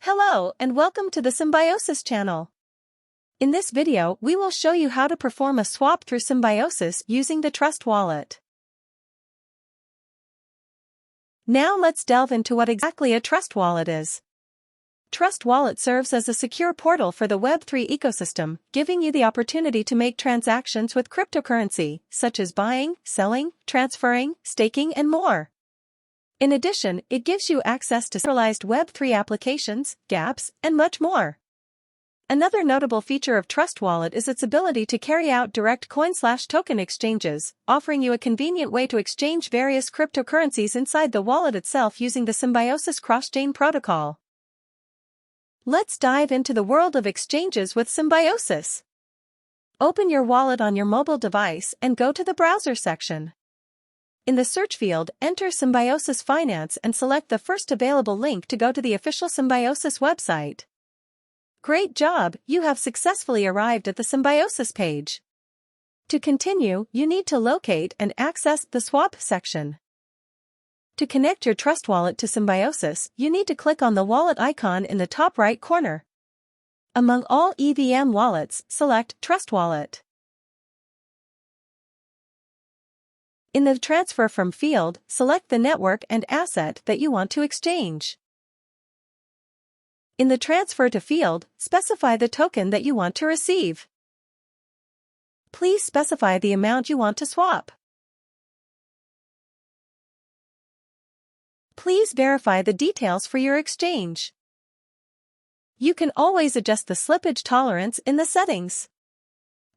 Hello and welcome to the Symbiosis channel. In this video, we will show you how to perform a swap through Symbiosis using the Trust Wallet. Now let's delve into what exactly a Trust Wallet is. Trust Wallet serves as a secure portal for the Web3 ecosystem, giving you the opportunity to make transactions with cryptocurrency, such as buying, selling, transferring, staking, and more. In addition, it gives you access to centralized Web3 applications, dApps, and much more. Another notable feature of Trust Wallet is its ability to carry out direct coin/token exchanges, offering you a convenient way to exchange various cryptocurrencies inside the wallet itself using the Symbiosis cross-chain protocol. Let's dive into the world of exchanges with Symbiosis. Open your wallet on your mobile device and go to the browser section. In the search field, enter Symbiosis Finance and select the first available link to go to the official Symbiosis website. Great job, you have successfully arrived at the Symbiosis page. To continue, you need to locate and access the swap section. To connect your Trust Wallet to Symbiosis, you need to click on the wallet icon in the top right corner. Among all EVM wallets, select Trust Wallet. In the Transfer From field, select the network and asset that you want to exchange. In the Transfer To field, specify the token that you want to receive. Please specify the amount you want to swap. Please verify the details for your exchange. You can always adjust the slippage tolerance in the settings.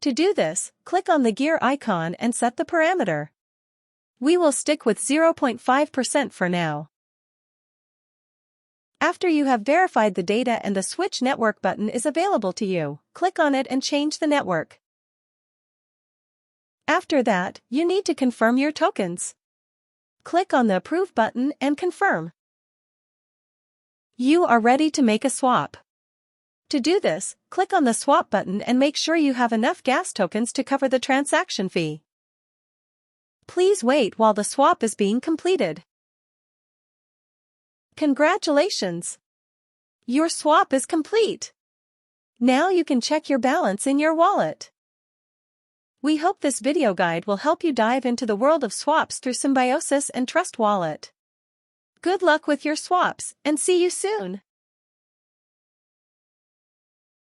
To do this, click on the gear icon and set the parameter. We will stick with 0.5% for now. After you have verified the data and the Switch Network button is available to you, click on it and change the network. After that, you need to confirm your tokens. Click on the Approve button and confirm. You are ready to make a swap. To do this, click on the Swap button and make sure you have enough gas tokens to cover the transaction fee. Please wait while the swap is being completed. Congratulations! Your swap is complete. Now you can check your balance in your wallet. We hope this video guide will help you dive into the world of swaps through Symbiosis and Trust Wallet. Good luck with your swaps, and see you soon!